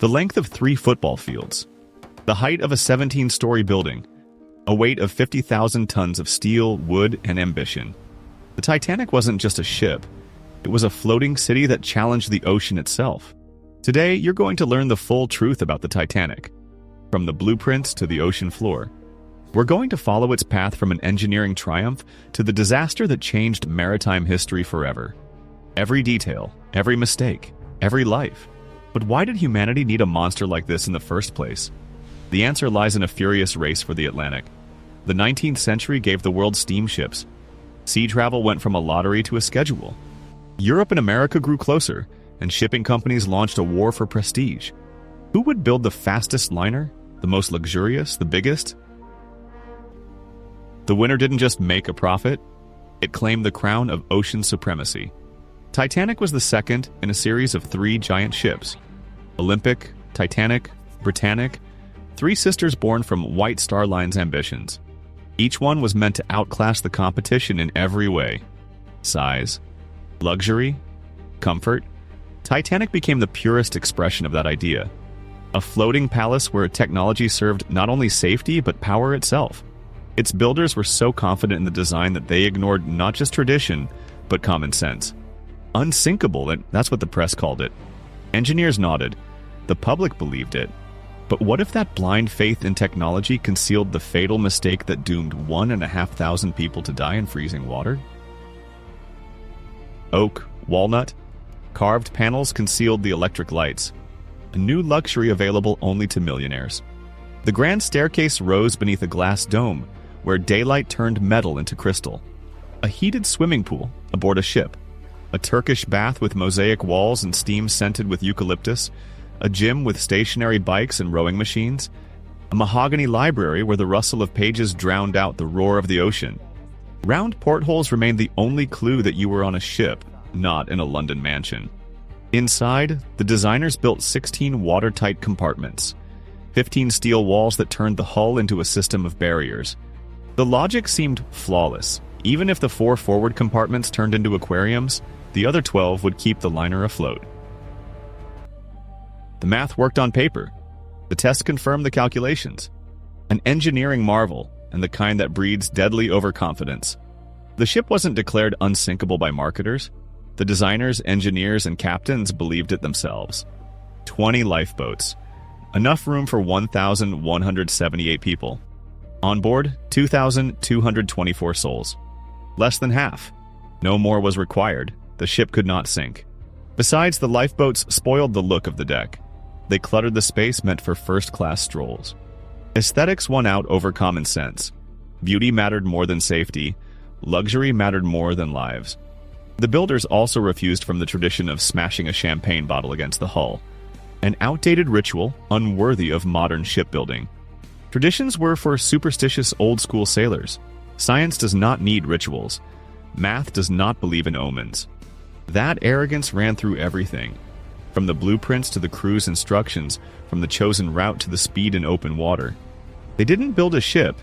The length of 3 football fields. The height of a 17-story building. A weight of 50,000 tons of steel, wood, and ambition. The Titanic wasn't just a ship. It was a floating city that challenged the ocean itself. Today, you're going to learn the full truth about the Titanic, from the blueprints to the ocean floor. We're going to follow its path from an engineering triumph to the disaster that changed maritime history forever. Every detail, every mistake, every life. But why did humanity need a monster like this in the first place? The answer lies in a furious race for the Atlantic. The 19th century gave the world steamships. Sea travel went from a lottery to a schedule. Europe and America grew closer, and shipping companies launched a war for prestige. Who would build the fastest liner? The most luxurious? The biggest? The winner didn't just make a profit, it claimed the crown of ocean supremacy. Titanic was the second in a series of 3 giant ships. Olympic, Titanic, Britannic, 3 sisters born from White Star Line's ambitions. Each one was meant to outclass the competition in every way. Size, luxury, comfort. Titanic became the purest expression of that idea. A floating palace where technology served not only safety but power itself. Its builders were so confident in the design that they ignored not just tradition, but common sense. Unsinkable, that's what the press called it. Engineers nodded. The public believed it. But what if that blind faith in technology concealed the fatal mistake that doomed 1,500 people to die in freezing water? Oak, walnut, carved panels concealed the electric lights, a new luxury available only to millionaires. The grand staircase rose beneath a glass dome, where daylight turned metal into crystal. A heated swimming pool aboard a ship. A Turkish bath with mosaic walls and steam scented with eucalyptus. A gym with stationary bikes and rowing machines. A mahogany library where the rustle of pages drowned out the roar of the ocean. Round portholes remained the only clue that you were on a ship, not in a London mansion. Inside, the designers built 16 watertight compartments. 15 steel walls that turned the hull into a system of barriers. The logic seemed flawless. Even if the 4 forward compartments turned into aquariums, the other 12 would keep the liner afloat. The math worked on paper. The tests confirmed the calculations. An engineering marvel, and the kind that breeds deadly overconfidence. The ship wasn't declared unsinkable by marketers. The designers, engineers, and captains believed it themselves. 20 lifeboats. Enough room for 1,178 people. On board, 2,224 souls. Less than half. No more was required. The ship could not sink. Besides, the lifeboats spoiled the look of the deck. They cluttered the space meant for first-class strolls. Aesthetics won out over common sense. Beauty mattered more than safety. Luxury mattered more than lives. The builders also refused from the tradition of smashing a champagne bottle against the hull. An outdated ritual unworthy of modern shipbuilding. Traditions were for superstitious old-school sailors. Science does not need rituals. Math does not believe in omens. That arrogance ran through everything. From the blueprints to the crew's instructions, from the chosen route to the speed in open water. They didn't build a ship.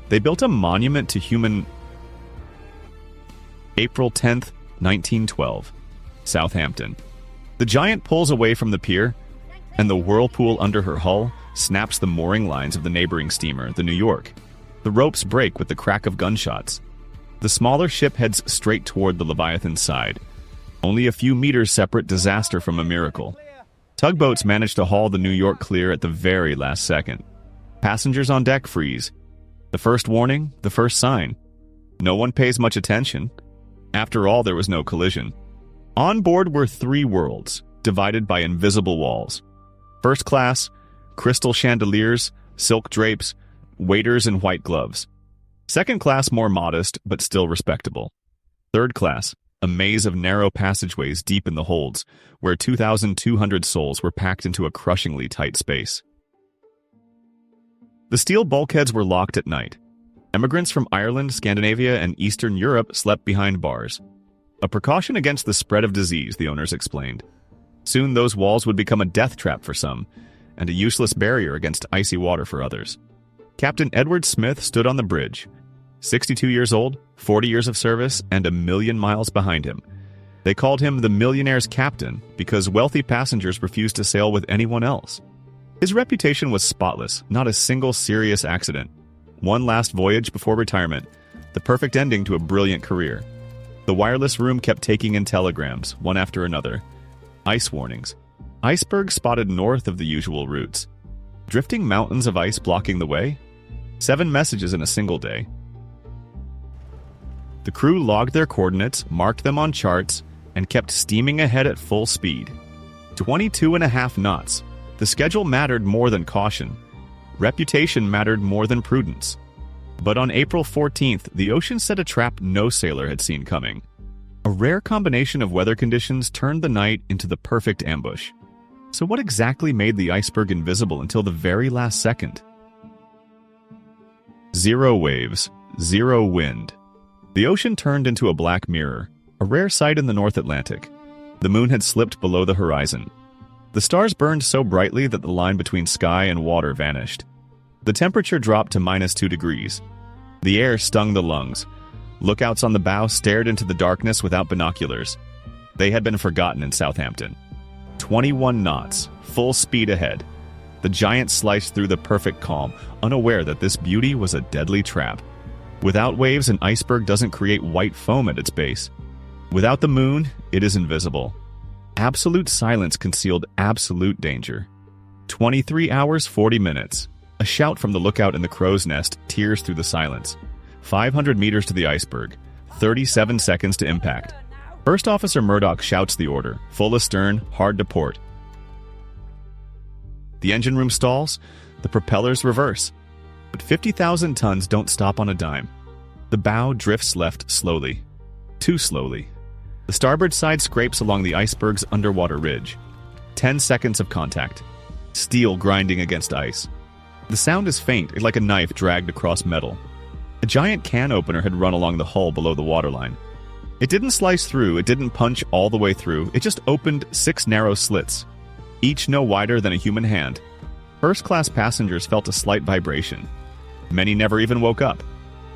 They built a monument to human... April 10th, 1912. Southampton. The giant pulls away from the pier, and the whirlpool under her hull snaps the mooring lines of the neighboring steamer, the New York. The ropes break with the crack of gunshots. The smaller ship heads straight toward the Leviathan's side. Only a few meters separate disaster from a miracle. Tugboats manage to haul the New York clear at the very last second. Passengers on deck freeze. The first warning, the first sign. No one pays much attention. After all, there was no collision. On board were 3 worlds, divided by invisible walls. First class, crystal chandeliers, silk drapes, waiters in white gloves. Second class, more modest, but still respectable. Third class, a maze of narrow passageways deep in the holds, where 2,200 souls were packed into a crushingly tight space. The steel bulkheads were locked at night. Immigrants from Ireland, Scandinavia, and Eastern Europe slept behind bars. A precaution against the spread of disease, the owners explained. Soon those walls would become a death trap for some, and a useless barrier against icy water for others. Captain Edward Smith stood on the bridge, 62 years old, 40 years of service, and 1,000,000 miles behind him. They called him the millionaire's captain because wealthy passengers refused to sail with anyone else. His reputation was spotless, not a single serious accident. One last voyage before retirement, the perfect ending to a brilliant career. The wireless room kept taking in telegrams, one after another. Ice warnings. Iceberg spotted north of the usual routes. Drifting mountains of ice blocking the way. 7 messages in a single day. The crew logged their coordinates, marked them on charts, and kept steaming ahead at full speed. 22.5 knots. The schedule mattered more than caution. Reputation mattered more than prudence. But on April 14th, the ocean set a trap no sailor had seen coming. A rare combination of weather conditions turned the night into the perfect ambush. So what exactly made the iceberg invisible until the very last second? 0 waves, 0 wind. The ocean turned into a black mirror, a rare sight in the North Atlantic. The moon had slipped below the horizon. The stars burned so brightly that the line between sky and water vanished. The temperature dropped to -2 degrees. The air stung the lungs. Lookouts on the bow stared into the darkness without binoculars. They had been forgotten in Southampton. 21 knots, full speed ahead. The giant sliced through the perfect calm, unaware that this beauty was a deadly trap. Without waves, an iceberg doesn't create white foam at its base. Without the moon, it is invisible. Absolute silence concealed absolute danger. 23 hours, 40 minutes. A shout from the lookout in the crow's nest tears through the silence. 500 meters to the iceberg. 37 seconds to impact. First Officer Murdoch shouts the order, full astern, hard to port. The engine room stalls, the propellers reverse. But 50,000 tons don't stop on a dime. The bow drifts left slowly. Too slowly. The starboard side scrapes along the iceberg's underwater ridge. 10 seconds of contact. Steel grinding against ice. The sound is faint, like a knife dragged across metal. A giant can opener had run along the hull below the waterline. It didn't slice through, it didn't punch all the way through, it just opened 6 narrow slits, each no wider than a human hand. First-class passengers felt a slight vibration. Many never even woke up.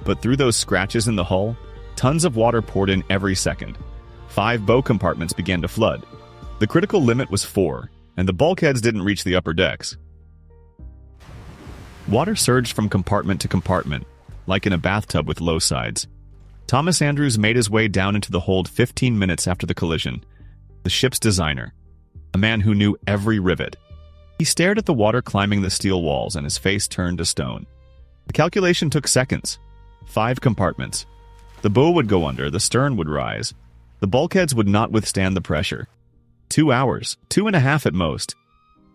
But through those scratches in the hull, tons of water poured in every second. 5 bow compartments began to flood. The critical limit was 4, and the bulkheads didn't reach the upper decks. Water surged from compartment to compartment, like in a bathtub with low sides. Thomas Andrews made his way down into the hold 15 minutes after the collision. The ship's designer, a man who knew every rivet. He stared at the water climbing the steel walls, and his face turned to stone. The calculation took seconds. 5 compartments. The bow would go under, the stern would rise. The bulkheads would not withstand the pressure. 2 hours, 2.5 at most.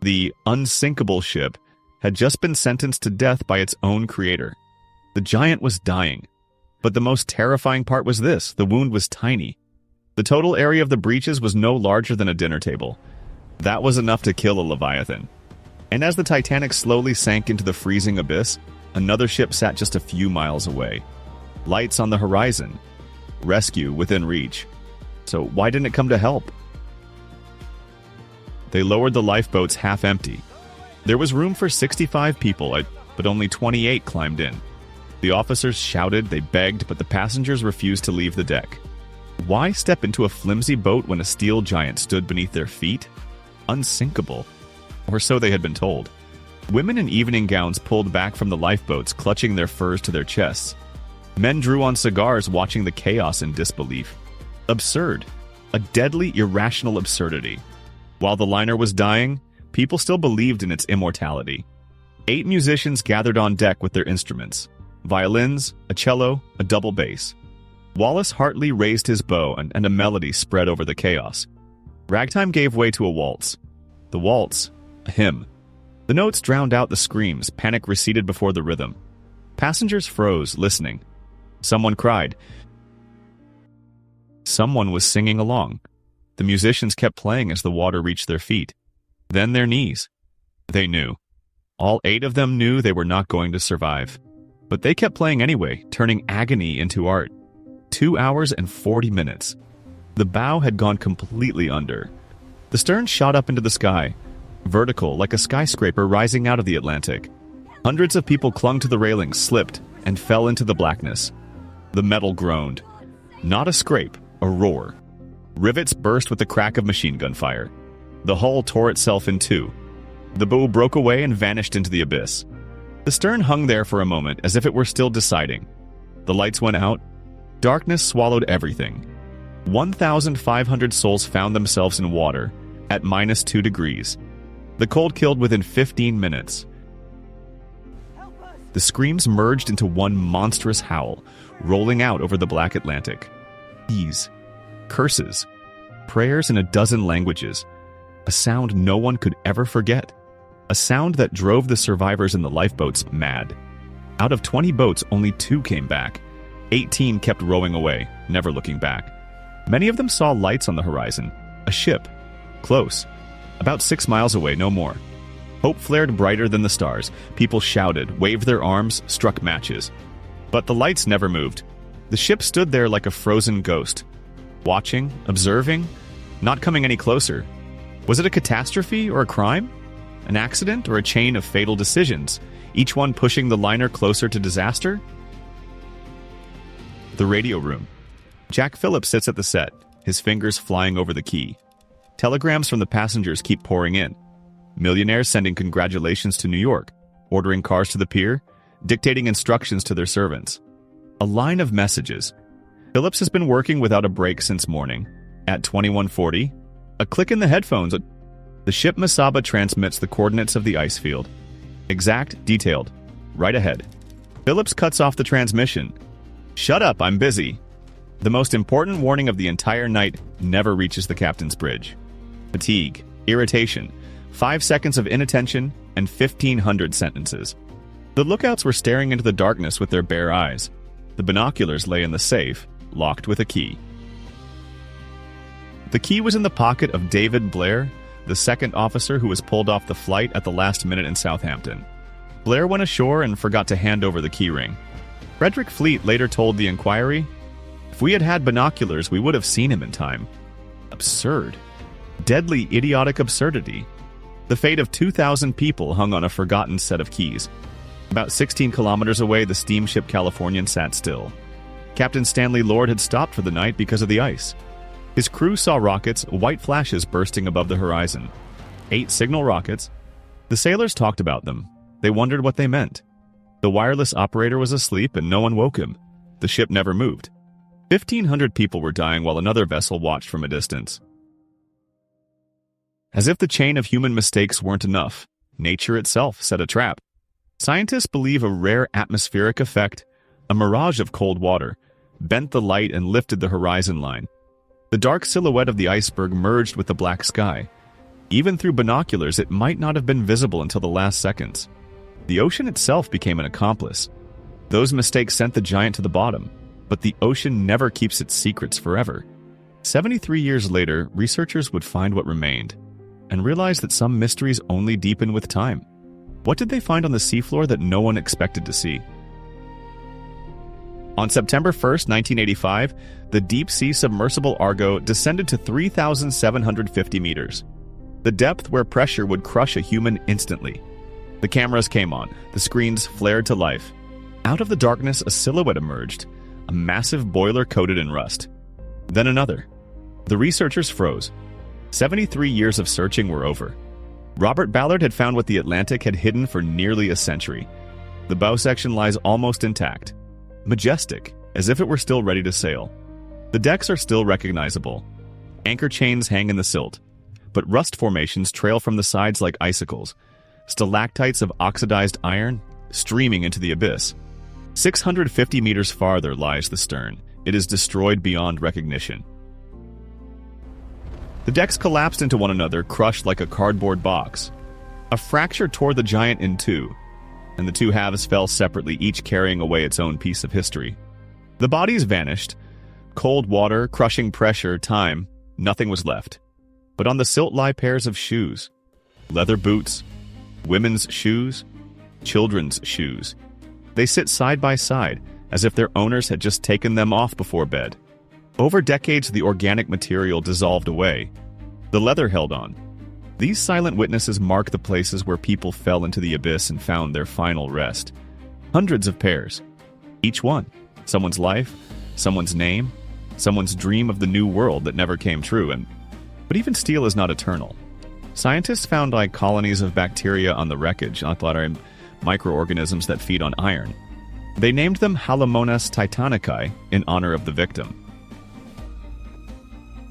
The unsinkable ship had just been sentenced to death by its own creator. The giant was dying. But the most terrifying part was this: the wound was tiny. The total area of the breaches was no larger than a dinner table. That was enough to kill a Leviathan. And as the Titanic slowly sank into the freezing abyss, another ship sat just a few miles away. Lights on the horizon. Rescue within reach. So why didn't it come to help? They lowered the lifeboats half empty. There was room for 65 people, but only 28 climbed in. The officers shouted, they begged, but the passengers refused to leave the deck. Why step into a flimsy boat when a steel giant stood beneath their feet? Unsinkable. Or so they had been told. Women in evening gowns pulled back from the lifeboats, clutching their furs to their chests. Men drew on cigars, watching the chaos in disbelief. Absurd. A deadly, irrational absurdity. While the liner was dying, people still believed in its immortality. 8 musicians gathered on deck with their instruments. Violins, a cello, a double bass. Wallace Hartley raised his bow, and a melody spread over the chaos. Ragtime gave way to a waltz. The waltz, a hymn. The notes drowned out the screams, panic receded before the rhythm. Passengers froze, listening. Someone cried. Someone was singing along. The musicians kept playing as the water reached their feet. Then their knees. They knew. All 8 of them knew they were not going to survive. But they kept playing anyway, turning agony into art. 2 hours and 40 minutes. The bow had gone completely under. The stern shot up into the sky, vertical like a skyscraper rising out of the Atlantic. Hundreds of people clung to the railings, slipped, and fell into the blackness. The metal groaned. Not a scrape, a roar. Rivets burst with the crack of machine gun fire. The hull tore itself in two. The bow broke away and vanished into the abyss. The stern hung there for a moment as if it were still deciding. The lights went out. Darkness swallowed everything. 1,500 souls found themselves in water at -2 degrees. The cold killed within 15 minutes. The screams merged into one monstrous howl, rolling out over the black Atlantic. Keys, curses, prayers in a dozen languages. A sound no one could ever forget. A sound that drove the survivors in the lifeboats mad. Out of 20 boats, only 2 came back. 18 kept rowing away, never looking back. Many of them saw lights on the horizon. A ship. Close. About 6 miles away, no more. Hope flared brighter than the stars. People shouted, waved their arms, struck matches. But the lights never moved. The ship stood there like a frozen ghost. Watching, observing, not coming any closer. Was it a catastrophe or a crime? An accident or a chain of fatal decisions, each one pushing the liner closer to disaster? The radio room. Jack Phillips sits at the set, his fingers flying over the key. Telegrams from the passengers keep pouring in. Millionaires sending congratulations to New York, ordering cars to the pier, dictating instructions to their servants. A line of messages. Phillips has been working without a break since morning. At 21:40, a click in the headphones. The ship Masaba transmits the coordinates of the ice field. Exact, detailed. Right ahead. Phillips cuts off the transmission. "Shut up, I'm busy." The most important warning of the entire night never reaches the captain's bridge. Fatigue, irritation, 5 seconds of inattention, and 1,500 sentences. The lookouts were staring into the darkness with their bare eyes. The binoculars lay in the safe, locked with a key. The key was in the pocket of David Blair, the second officer who was pulled off the flight at the last minute in Southampton. Blair went ashore and forgot to hand over the key ring. Frederick Fleet later told the Inquiry, "If we had had binoculars, we would have seen him in time." Absurd. Deadly, idiotic absurdity. The fate of 2,000 people hung on a forgotten set of keys. About 16 kilometers away, the steamship Californian sat still. Captain Stanley Lord had stopped for the night because of the ice. His crew saw rockets, white flashes bursting above the horizon. 8 signal rockets. The sailors talked about them. They wondered what they meant. The wireless operator was asleep and no one woke him. The ship never moved. 1,500 people were dying while another vessel watched from a distance. As if the chain of human mistakes weren't enough, nature itself set a trap. Scientists believe a rare atmospheric effect, a mirage of cold water, bent the light and lifted the horizon line. The dark silhouette of the iceberg merged with the black sky. Even through binoculars, it might not have been visible until the last seconds. The ocean itself became an accomplice. Those mistakes sent the giant to the bottom, but the ocean never keeps its secrets forever. 73 years later, researchers would find what remained, and realize that some mysteries only deepen with time. What did they find on the seafloor that no one expected to see? On September 1st, 1985, the deep-sea submersible Argo descended to 3,750 meters, the depth where pressure would crush a human instantly. The cameras came on, the screens flared to life. Out of the darkness, a silhouette emerged, a massive boiler coated in rust. Then another. The researchers froze. 73 years of searching were over. Robert Ballard had found what the Atlantic had hidden for nearly a century. The bow section lies almost intact. Majestic, as if it were still ready to sail. The decks are still recognizable. Anchor chains hang in the silt, but rust formations trail from the sides like icicles, stalactites of oxidized iron streaming into the abyss. 650 meters farther lies the stern. It is destroyed beyond recognition. The decks collapsed into one another, crushed like a cardboard box. A fracture tore the giant in two, and the two halves fell separately, each carrying away its own piece of history. The bodies vanished. Cold water, crushing pressure, time, nothing was left. But on the silt lie pairs of shoes. Leather boots, women's shoes, children's shoes. They sit side by side, as if their owners had just taken them off before bed. Over decades, the organic material dissolved away. The leather held on. These silent witnesses mark the places where people fell into the abyss and found their final rest. Hundreds of pairs. Each one. Someone's life, someone's name, someone's dream of the new world that never came true. But even steel is not eternal. Scientists found colonies of bacteria on the wreckage, microorganisms that feed on iron. They named them Halomonas titanicae in honor of the victim.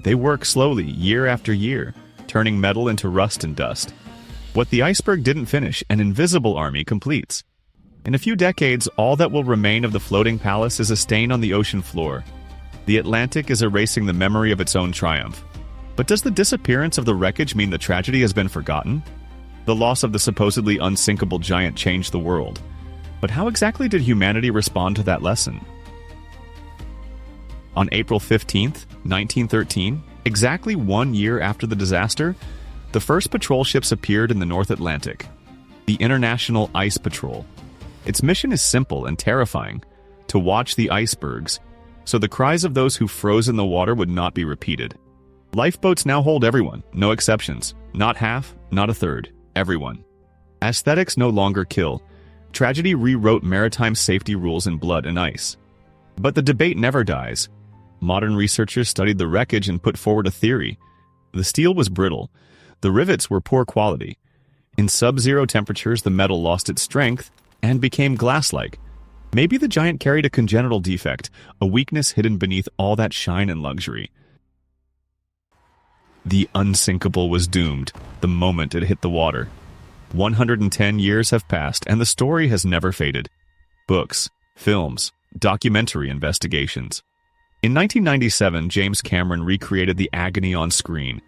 They work slowly, year after year, turning metal into rust and dust. What the iceberg didn't finish, an invisible army completes. In a few decades, all that will remain of the floating palace is a stain on the ocean floor. The Atlantic is erasing the memory of its own triumph. But does the disappearance of the wreckage mean the tragedy has been forgotten? The loss of the supposedly unsinkable giant changed the world. But how exactly did humanity respond to that lesson? On April 15, 1913, exactly 1 year after the disaster, the first patrol ships appeared in the North Atlantic, the International Ice Patrol. Its mission is simple and terrifying: to watch the icebergs, so the cries of those who froze in the water would not be repeated. Lifeboats now hold everyone, no exceptions. Not half, not a third, everyone. Aesthetics no longer kill. Tragedy rewrote maritime safety rules in blood and ice. But the debate never dies. Modern researchers studied the wreckage and put forward a theory. The steel was brittle. The rivets were poor quality. In sub-zero temperatures, the metal lost its strength and became glass-like. Maybe the giant carried a congenital defect, a weakness hidden beneath all that shine and luxury. The unsinkable was doomed the moment it hit the water. 110 years have passed, and the story has never faded. Books, films, documentary investigations. In 1997, James Cameron recreated the agony on screen,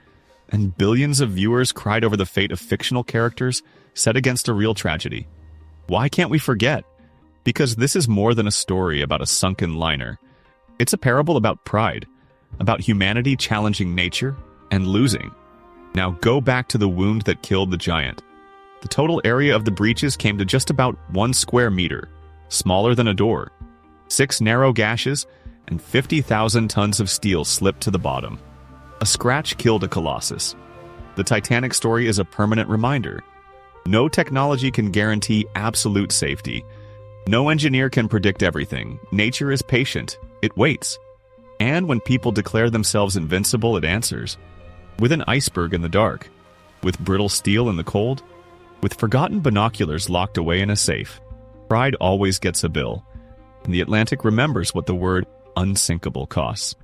and billions of viewers cried over the fate of fictional characters set against a real tragedy. Why can't we forget? Because this is more than a story about a sunken liner. It's a parable about pride, about humanity challenging nature and losing. Now go back to the wound that killed the giant. The total area of the breaches came to just about 1 square meter, smaller than a door. 6 narrow gashes and 50,000 tons of steel slipped to the bottom. A scratch killed a colossus. The Titanic story is a permanent reminder. No technology can guarantee absolute safety. No engineer can predict everything. Nature is patient. It waits. And when people declare themselves invincible, it answers. With an iceberg in the dark. With brittle steel in the cold. With forgotten binoculars locked away in a safe. Pride always gets a bill. And the Atlantic remembers what the word unsinkable costs.